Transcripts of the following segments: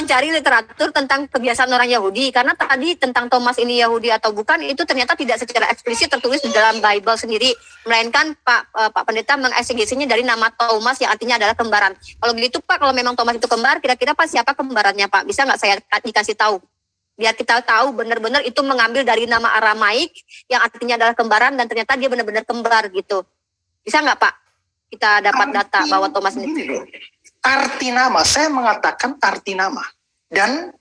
mencari literatur tentang kebiasaan orang Yahudi, karena tadi tentang Thomas ini Yahudi atau bukan itu ternyata tidak secara eksplisit tertulis di dalam Bible sendiri, melainkan Pak Pendeta mengeksegesinya dari nama Thomas yang artinya adalah kembaran. Kalau begitu Pak, kalau memang Thomas itu kembar, kira-kira Pak siapa kembarannya Pak? Bisa nggak saya dikasih tahu? Biar kita tahu benar-benar itu mengambil dari nama Aramaik yang artinya adalah kembaran dan ternyata dia benar-benar kembar gitu. Bisa nggak Pak? Kita dapat data bahwa Thomas ini. Arti nama, saya mengatakan arti nama. Dan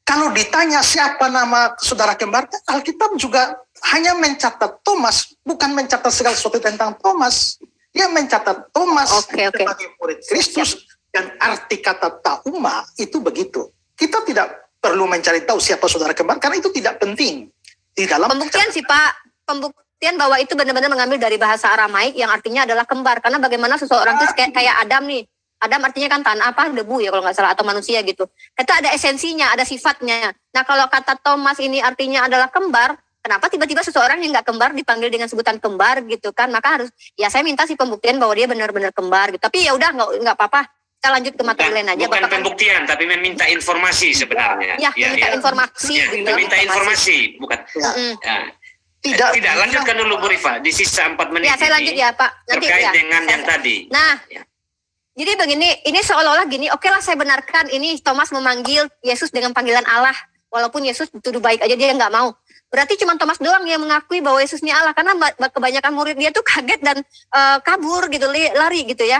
kalau ditanya siapa nama saudara kembarnya, Alkitab juga hanya mencatat Thomas, bukan mencatat segala sesuatu tentang Thomas. Dia mencatat Thomas sebagai murid Kristus, dan arti kata tauma itu begitu. Kita tidak perlu mencari tahu siapa saudara kembar, karena itu tidak penting. Di dalam pembuktian sih Pak, pembuktian bahwa itu benar-benar mengambil dari bahasa Aramaik yang artinya adalah kembar. Karena bagaimana seseorang itu kayak Adam nih. Adam artinya kan tanah apa, debu ya kalau nggak salah, atau manusia gitu. Kita ada esensinya, ada sifatnya. Nah kalau kata Thomas ini artinya adalah kembar, kenapa tiba-tiba seseorang yang nggak kembar dipanggil dengan sebutan kembar gitu kan? Maka harus, ya saya minta sih pembuktian bahwa dia benar-benar kembar gitu. Tapi ya udah nggak apa-apa, kita lanjut ke materi lain aja. Bukan pembuktian, tapi meminta informasi sebenarnya. Ya, meminta informasi. Ya, gitu. Meminta informasi, bukan. Tidak, lanjutkan dulu Bu Rifa di sisa 4 menit. Ya saya lanjut ya Pak. Nanti, terkait dengan yang tadi. Nah. Jadi begini, ini seolah-olah gini, oke lah saya benarkan ini Thomas memanggil Yesus dengan panggilan Allah. Walaupun Yesus dituduh baik aja dia nggak mau. Berarti cuma Thomas doang yang mengakui bahwa Yesus ini Allah. Karena kebanyakan murid dia tuh kaget dan kabur gitu, lari gitu ya.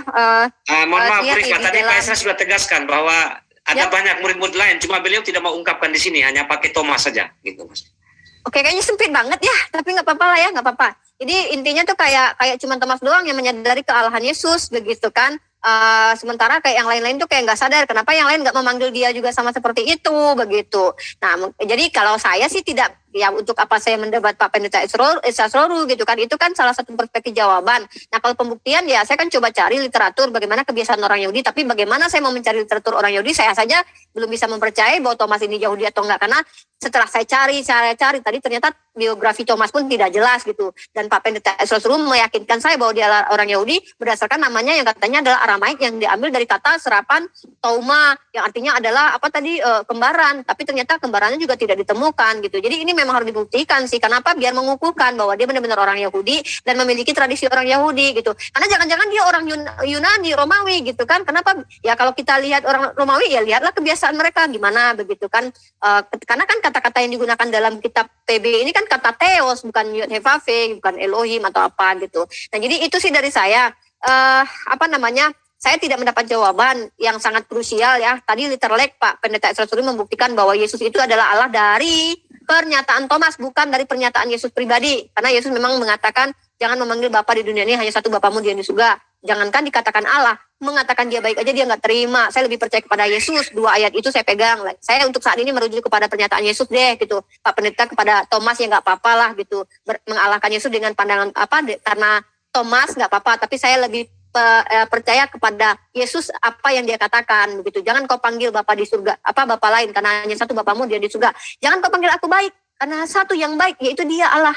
Mohon maaf Rifka, tadi Pak Esra sudah tegaskan bahwa ada banyak murid-murid lain. Cuma beliau tidak mau ungkapkan di sini, hanya pakai Thomas saja. Gitu Mas. Oke, kayaknya sempit banget ya. Tapi nggak apa-apa lah ya, nggak apa-apa. Jadi intinya tuh kayak cuma Thomas doang yang menyadari kealahan Yesus begitu kan. Sementara kayak yang lain-lain tuh kayak nggak sadar kenapa yang lain nggak memanggil dia juga sama seperti itu begitu. Nah jadi kalau saya sih tidak, ya untuk apa saya mendebat Pak Pendeta Esroru gitu kan, itu kan salah satu perspektif jawaban. Nah kalau pembuktian ya saya kan coba cari literatur bagaimana kebiasaan orang Yahudi, tapi bagaimana saya mau mencari literatur orang Yahudi, saya saja belum bisa mempercayai bahwa Thomas ini Yahudi atau enggak, karena setelah saya cari tadi ternyata biografi Thomas pun tidak jelas gitu. Dan Pak Pendeta Esroru meyakinkan saya bahwa dia orang Yahudi berdasarkan namanya yang katanya adalah Aramaik yang diambil dari kata serapan tauma yang artinya adalah apa tadi kembaran, tapi ternyata kembarannya juga tidak ditemukan gitu. Jadi ini memang harus dibuktikan sih. Kenapa? Biar mengukuhkan bahwa dia benar-benar orang Yahudi dan memiliki tradisi orang Yahudi gitu. Karena jangan-jangan dia orang Yunani, Romawi gitu kan. Kenapa? Ya kalau kita lihat orang Romawi ya lihatlah kebiasaan mereka gimana begitu kan. Karena kan kata-kata yang digunakan dalam kitab PB ini kan kata Theos, bukan Yod Hevave, bukan Elohim atau apa gitu. Nah jadi itu sih dari saya. Saya tidak mendapat jawaban yang sangat krusial ya. Tadi literalek Pak Pendeta Esroru membuktikan bahwa Yesus itu adalah Allah dari pernyataan Thomas, bukan dari pernyataan Yesus pribadi. Karena Yesus memang mengatakan jangan memanggil Bapa di dunia ini, hanya satu Bapamu di surga. Jangankan dikatakan Allah, mengatakan dia baik aja dia nggak terima. Saya lebih percaya kepada Yesus. 2 ayat itu saya pegang. Saya untuk saat ini merujuk kepada pernyataan Yesus deh gitu. Pak Pendeta kepada Thomas ya nggak apa-apa lah gitu. Mengalahkan Yesus dengan pandangan karena Thomas nggak apa-apa. Tapi saya lebih percaya kepada Yesus apa yang dia katakan begitu. Jangan kau panggil Bapa di surga, Bapa lain, karena hanya satu Bapamu dia di surga. Jangan kau panggil aku baik, karena satu yang baik yaitu dia Allah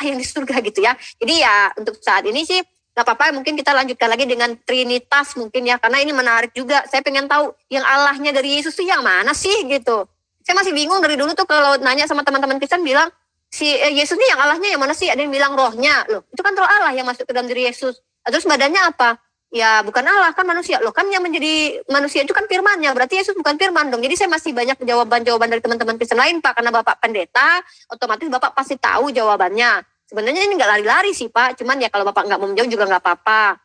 yang di surga gitu ya. Jadi ya untuk saat ini sih nggak apa-apa, mungkin kita lanjutkan lagi dengan Trinitas mungkin ya, karena ini menarik juga. Saya pengen tahu yang Allahnya dari Yesus tuh yang mana sih gitu. Saya masih bingung dari dulu tuh kalau nanya sama teman-teman Kristen bilang si Yesus ini yang Allahnya yang mana sih? Ada yang bilang rohnya, loh itu kan roh Allah yang masuk ke dalam diri Yesus. Terus badannya apa? Ya bukan Allah, kan manusia. Loh kan yang menjadi manusia itu kan firman-Nya. Berarti Yesus bukan firman dong. Jadi saya masih banyak jawaban-jawaban dari teman-teman Kristen lain Pak. Karena Bapak Pendeta, otomatis Bapak pasti tahu jawabannya. Sebenarnya ini nggak lari-lari sih Pak. Cuman ya kalau Bapak nggak mau menjawab juga nggak apa-apa.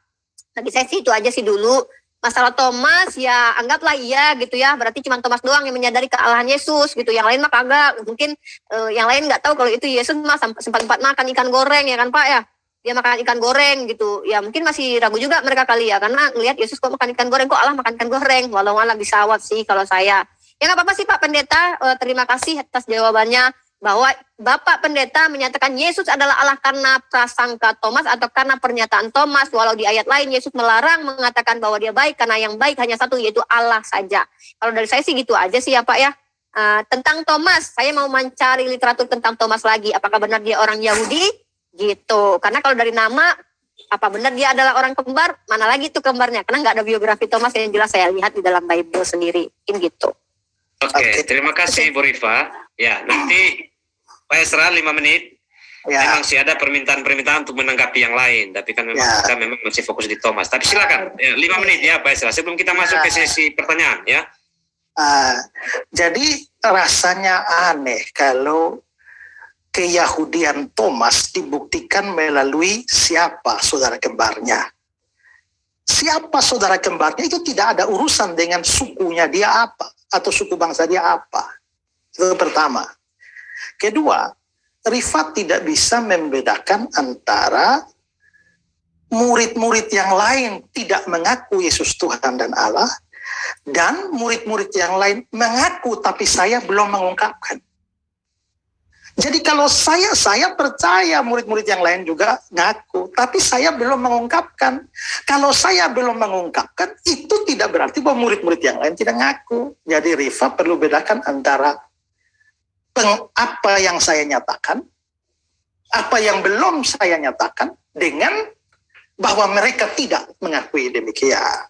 Bagi saya sih itu aja sih dulu. Masalah Thomas ya anggaplah iya gitu ya. Berarti cuma Thomas doang yang menyadari kealahan Yesus gitu. Yang lain mah kagak. Mungkin yang lain nggak tahu kalau itu Yesus mah sempat makan ikan goreng ya kan Pak ya. Dia makan ikan goreng gitu. Ya mungkin masih ragu juga mereka kali ya. Karena ngelihat Yesus kok makan ikan goreng, kok Allah makan ikan goreng. Walau Allah disawat sih kalau saya. Ya nggak apa-apa sih Pak Pendeta. Terima kasih atas jawabannya. Bahwa Bapak Pendeta menyatakan Yesus adalah Allah karena prasangka Thomas atau karena pernyataan Thomas. Walau di ayat lain Yesus melarang mengatakan bahwa dia baik. Karena yang baik hanya satu, yaitu Allah saja. Kalau dari saya sih gitu aja sih ya Pak ya. Tentang Thomas, saya mau mencari literatur tentang Thomas lagi. Apakah benar dia orang Yahudi? Gitu, karena kalau dari nama apa benar dia adalah orang kembar, mana lagi tuh kembarnya, karena nggak ada biografi Thomas yang jelas saya lihat di dalam Bible sendiri, gitu. Oke, terima kasih Bu Rifa. Ya, nanti Pak Esra 5 menit. Ya. Memang sih ada permintaan untuk menanggapi yang lain, tapi kan memang kita memang masih fokus di Thomas. Tapi silakan, 5 menit ya Pak Esra. Sebelum kita masuk ke sesi pertanyaan ya. Jadi rasanya aneh kalau keyahudian Thomas dibuktikan melalui siapa saudara kembarnya. Siapa saudara kembarnya itu tidak ada urusan dengan sukunya dia apa atau suku bangsa dia apa. Itu pertama. Kedua, Rifat tidak bisa membedakan antara murid-murid yang lain tidak mengaku Yesus Tuhan dan Allah, dan murid-murid yang lain mengaku tapi saya belum mengungkapkan. Jadi kalau saya percaya murid-murid yang lain juga ngaku, tapi saya belum mengungkapkan. Kalau saya belum mengungkapkan, itu tidak berarti bahwa murid-murid yang lain tidak ngaku. Jadi Rifat perlu bedakan antara apa yang saya nyatakan, apa yang belum saya nyatakan, dengan bahwa mereka tidak mengakui demikian.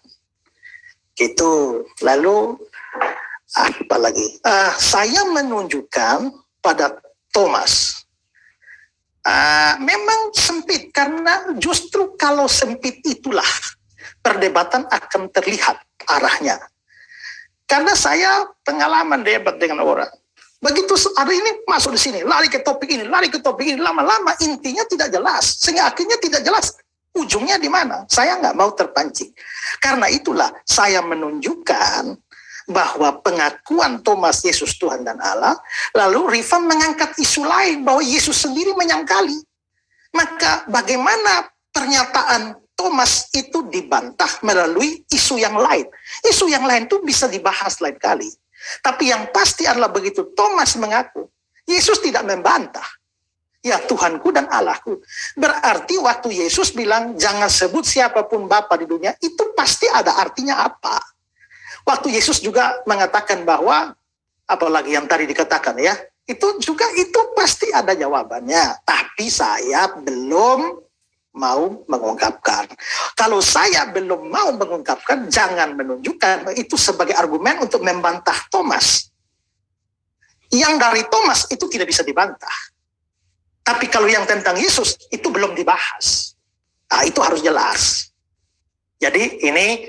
Gitu. Lalu apa lagi? Saya menunjukkan pada Thomas. Memang sempit, karena justru kalau sempit itulah perdebatan akan terlihat arahnya. Karena saya pengalaman debat dengan orang. Begitu ada ini masuk di sini, lari ke topik ini, lama-lama intinya tidak jelas, sehingga akhirnya tidak jelas ujungnya di mana. Saya nggak mau terpancing. Karena itulah saya menunjukkan bahwa pengakuan Thomas Yesus Tuhan dan Allah, lalu Rifat mengangkat isu lain bahwa Yesus sendiri menyangkali. Maka bagaimana pernyataan Thomas itu dibantah melalui isu yang lain. Isu yang lain itu bisa dibahas lain kali. Tapi yang pasti adalah begitu Thomas mengaku, Yesus tidak membantah. Ya Tuhanku dan Allahku. Berarti waktu Yesus bilang jangan sebut siapapun Bapa di dunia, itu pasti ada artinya apa. Waktu Yesus juga mengatakan bahwa, apalagi yang tadi dikatakan ya, itu pasti ada jawabannya. Tapi saya belum mau mengungkapkan. Kalau saya belum mau mengungkapkan, jangan menunjukkan itu sebagai argumen untuk membantah Thomas. Yang dari Thomas itu tidak bisa dibantah. Tapi kalau yang tentang Yesus itu belum dibahas. Itu harus jelas. Jadi ini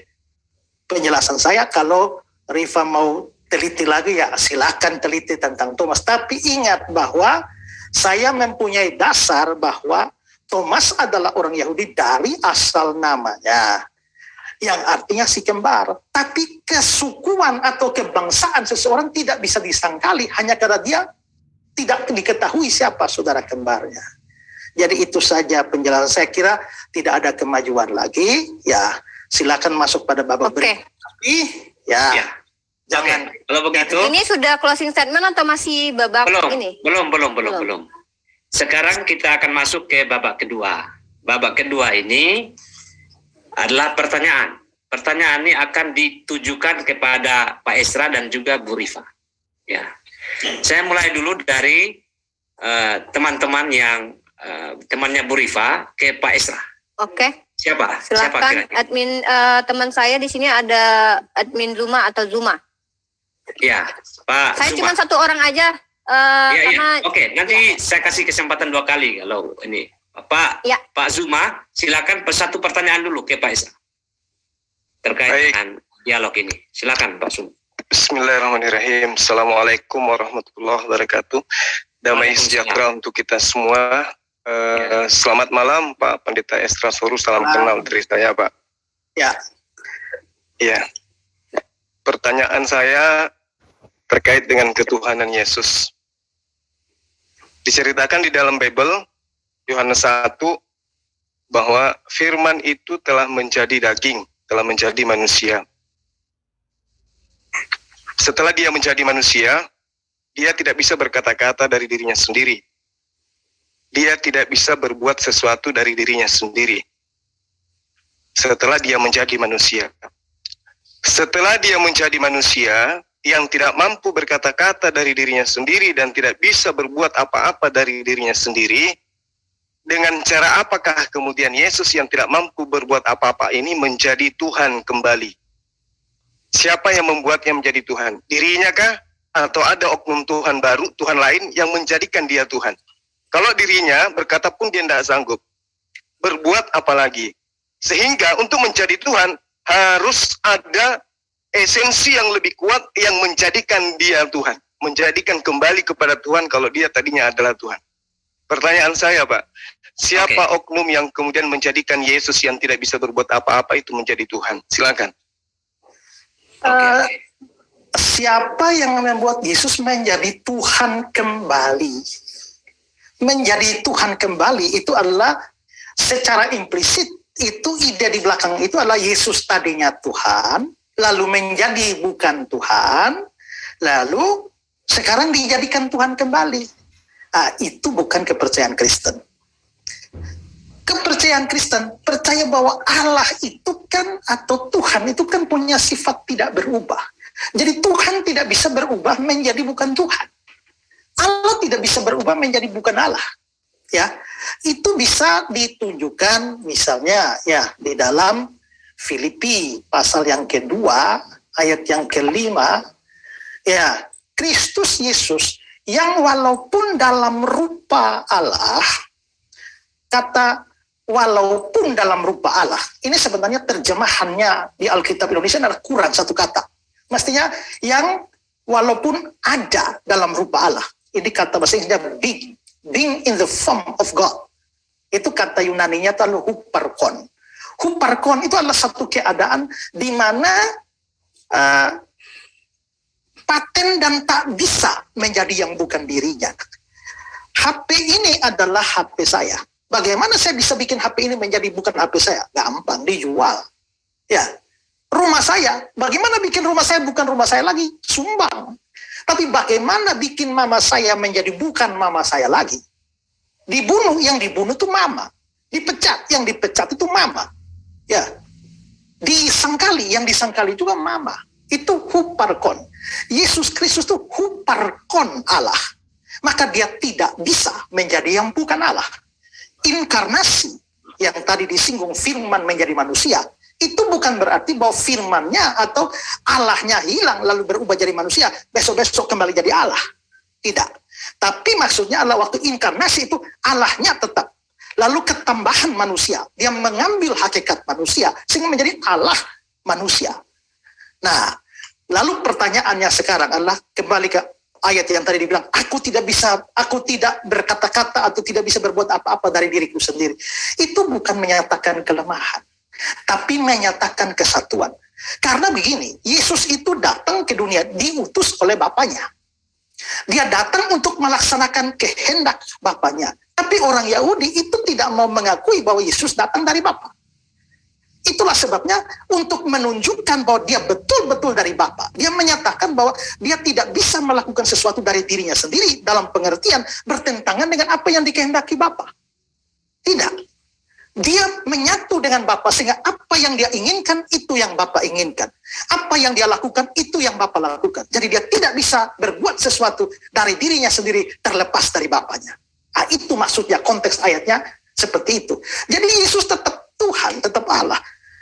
penjelasan saya. Kalau Rifa mau teliti lagi, ya silakan teliti tentang Thomas. Tapi ingat bahwa saya mempunyai dasar bahwa Thomas adalah orang Yahudi dari asal namanya, yang artinya si kembar. Tapi kesukuan atau kebangsaan seseorang tidak bisa disangkali hanya karena dia tidak diketahui siapa saudara kembarnya. Jadi itu saja penjelasan. Saya kira tidak ada kemajuan lagi. Ya, silakan masuk pada babak berikutnya. Tapi ya. Jangan. Kalau begitu. Ini sudah closing statement atau masih babak ini? Belum. Sekarang kita akan masuk ke babak kedua. Babak kedua ini adalah pertanyaan. Pertanyaan ini akan ditujukan kepada Pak Esra dan juga Bu Rifa. Ya, saya mulai dulu dari teman-teman yang temannya Bu Rifa ke Pak Esra. Oke. Siapa? Silakan. Siapa admin teman saya di sini ada admin Zuma atau Zuma. Ya, Pak. Saya Zuma. cuma satu orang aja. Karena, Oke, nanti saya kasih kesempatan 2 kali kalau ini. Pak Zuma, silakan satu pertanyaan dulu ke Pak Esra terkait dengan dialog ini. Silakan Pak Zuma. Bismillahirrahmanirrahim. Assalamualaikum warahmatullahi wabarakatuh. Damai sejahtera untuk kita semua. Selamat malam Pak Pendeta Esra Soru. Salam kenal dari saya Pak. Ya. Pertanyaan saya terkait dengan ketuhanan Yesus. Diceritakan di dalam Bible Yohanes 1 bahwa firman itu telah menjadi daging, telah menjadi manusia. Setelah dia menjadi manusia, dia tidak bisa berkata-kata dari dirinya sendiri. Dia tidak bisa berbuat sesuatu dari dirinya sendiri. Setelah dia menjadi manusia. Setelah dia menjadi manusia, yang tidak mampu berkata-kata dari dirinya sendiri dan tidak bisa berbuat apa-apa dari dirinya sendiri, dengan cara apakah kemudian Yesus yang tidak mampu berbuat apa-apa ini menjadi Tuhan kembali? Siapa yang membuatnya menjadi Tuhan? Dirinya kah? atau ada oknum Tuhan baru, Tuhan lain yang menjadikan dia Tuhan. Kalau dirinya berkata pun dia tidak sanggup, berbuat apa lagi? Sehingga untuk menjadi Tuhan harus ada esensi yang lebih kuat yang menjadikan dia Tuhan, menjadikan kembali kepada Tuhan kalau dia tadinya adalah Tuhan. Pertanyaan saya, Pak, siapa oknum yang kemudian menjadikan Yesus yang tidak bisa berbuat apa-apa itu menjadi Tuhan? Silakan. Siapa yang membuat Yesus menjadi Tuhan kembali? Menjadi Tuhan kembali itu adalah secara implisit, itu ide di belakang itu adalah Yesus tadinya Tuhan, lalu menjadi bukan Tuhan, lalu sekarang dijadikan Tuhan kembali. Itu bukan kepercayaan Kristen. Kepercayaan Kristen percaya bahwa Allah itu kan, atau Tuhan itu kan punya sifat tidak berubah. Jadi Tuhan tidak bisa berubah menjadi bukan Tuhan. Allah tidak bisa berubah menjadi bukan Allah. Ya, itu bisa ditunjukkan misalnya ya di dalam Filipi pasal yang kedua ayat yang kelima, ya Kristus Yesus yang walaupun dalam rupa Allah, kata walaupun dalam rupa Allah, ini sebenarnya terjemahannya di Alkitab Indonesia adalah kurang satu kata. Mestinya yang walaupun ada dalam rupa Allah. Ini kata bahasa Inggrisnya being in the form of God. Itu kata Yunaninya itu huparkon. Huparkon itu adalah satu keadaan di mana paten dan tak bisa menjadi yang bukan dirinya. HP ini adalah HP saya. Bagaimana saya bisa bikin HP ini menjadi bukan HP saya? Gampang, dijual. Ya, rumah saya, bagaimana bikin rumah saya bukan rumah saya lagi? Sumbang. Tapi bagaimana bikin mama saya menjadi bukan mama saya lagi? Dibunuh, yang dibunuh itu mama. Dipecat, yang dipecat itu mama. Ya, disangkali, yang disangkali juga mama. Itu huparkon. Yesus Kristus itu huparkon Allah. Maka dia tidak bisa menjadi yang bukan Allah. Inkarnasi yang tadi disinggung firman menjadi manusia, itu bukan berarti bahwa firmannya atau Allahnya hilang lalu berubah jadi manusia, besok-besok kembali jadi Allah. Tidak. Tapi maksudnya adalah waktu inkarnasi itu Allahnya tetap. Lalu ketambahan manusia, dia mengambil hakikat manusia sehingga menjadi Allah manusia. Nah, lalu pertanyaannya sekarang adalah kembali ke ayat yang tadi dibilang, aku tidak berkata-kata atau tidak bisa berbuat apa-apa dari diriku sendiri. Itu bukan menyatakan kelemahan, tapi menyatakan kesatuan. Karena begini, Yesus itu datang ke dunia diutus oleh Bapaknya. Dia datang untuk melaksanakan kehendak Bapaknya. Tapi orang Yahudi itu tidak mau mengakui bahwa Yesus datang dari Bapa. Itulah sebabnya untuk menunjukkan bahwa dia betul-betul dari Bapa, dia menyatakan bahwa dia tidak bisa melakukan sesuatu dari dirinya sendiri dalam pengertian bertentangan dengan apa yang dikehendaki Bapa. Tidak. Dia menyatu dengan Bapa sehingga apa yang dia inginkan itu yang Bapa inginkan. Apa yang dia lakukan itu yang Bapa lakukan. Jadi dia tidak bisa berbuat sesuatu dari dirinya sendiri terlepas dari Bapanya. Itu maksudnya, konteks ayatnya seperti itu. Jadi Yesus tetap Tuhan, tetap Allah.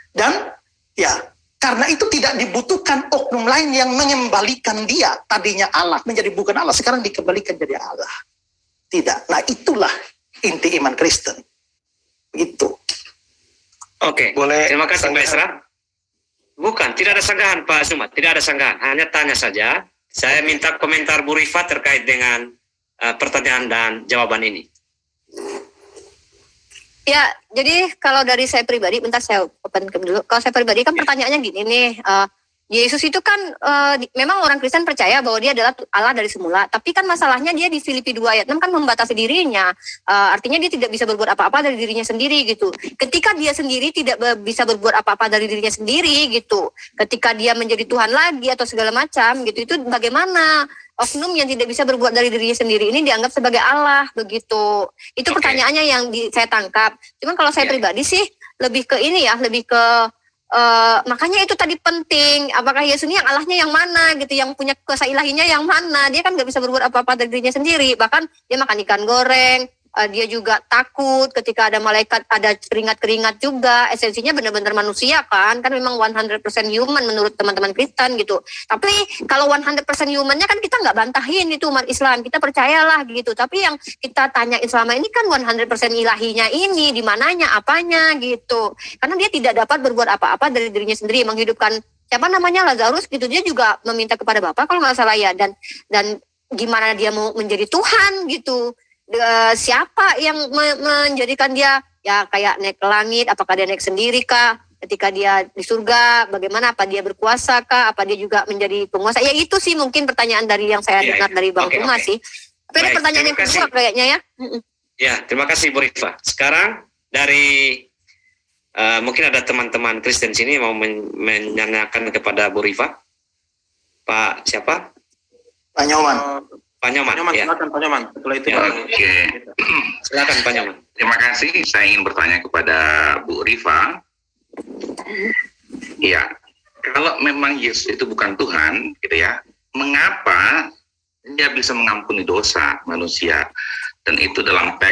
Dan ya, karena itu tidak dibutuhkan oknum lain yang mengembalikan dia. Tadinya Allah menjadi bukan Allah, sekarang dikembalikan jadi Allah. Tidak. Nah, itulah inti iman Kristen. Itu. Oke, Boleh terima kasih Pak sanggahan? Esra. Bukan, tidak ada sanggahan Pak Sumat, tidak ada sanggahan, hanya tanya saja. Saya minta komentar Bu Rifat terkait dengan pertanyaan dan jawaban ini. Ya, jadi kalau dari saya pribadi, bentar saya open dulu. Kalau saya pribadi kan pertanyaannya gini nih, Yesus itu kan memang orang Kristen percaya bahwa dia adalah Allah dari semula. Tapi kan masalahnya dia di Filipi 2 ayat 6 kan membatasi dirinya. Artinya dia tidak bisa berbuat apa-apa dari dirinya sendiri gitu. Ketika dia sendiri tidak bisa berbuat apa-apa dari dirinya sendiri gitu. Ketika dia menjadi Tuhan lagi atau segala macam gitu, itu bagaimana oknum yang tidak bisa berbuat dari dirinya sendiri ini dianggap sebagai Allah begitu. Itu pertanyaannya yang saya tangkap. Cuman kalau saya pribadi sih lebih ke ini ya, lebih ke makanya itu tadi penting, apakah Yesus ini yang Allahnya yang mana gitu, yang punya kuasa ilahinya yang mana. Dia kan nggak bisa berbuat apa-apa dari dirinya sendiri, bahkan dia makan ikan goreng, dia juga takut ketika ada malaikat, ada keringat-keringat juga. Esensinya benar-benar manusia kan memang 100% human menurut teman-teman Kristen gitu. Tapi kalau 100% humannya kan kita nggak bantahin itu umat Islam, kita percayalah gitu. Tapi yang kita tanyain selama ini kan 100% ilahinya ini, di mananya, apanya gitu. Karena dia tidak dapat berbuat apa-apa dari dirinya sendiri, menghidupkan siapa namanya Lazarus gitu, dia juga meminta kepada Bapa kalau nggak salah ya, dan gimana dia mau menjadi Tuhan gitu. Siapa yang menjadikan dia ya kayak naik ke langit, apakah dia naik sendiri kah, ketika dia di surga bagaimana, apa dia berkuasa kah, apa dia juga menjadi penguasa, ya itu sih mungkin pertanyaan dari yang saya dengar dari Bang Tuma sih. Tapi ada pertanyaan yang kedua kayaknya ya. Ya, terima kasih Bu Rifa. Sekarang dari mungkin ada teman-teman Kristen sini mau menanyakan kepada Bu Rifa. Pak siapa? Pak Nyoman. Pak Nyoman, ya. Silakan Pak Nyoman. Setelah itu Oke. Silakan Pak Nyoman. Terima kasih. Saya ingin bertanya kepada Bu Rifa. Ya, kalau memang Yesus itu bukan Tuhan, gitu ya, mengapa dia bisa mengampuni dosa manusia? Dan itu dalam teks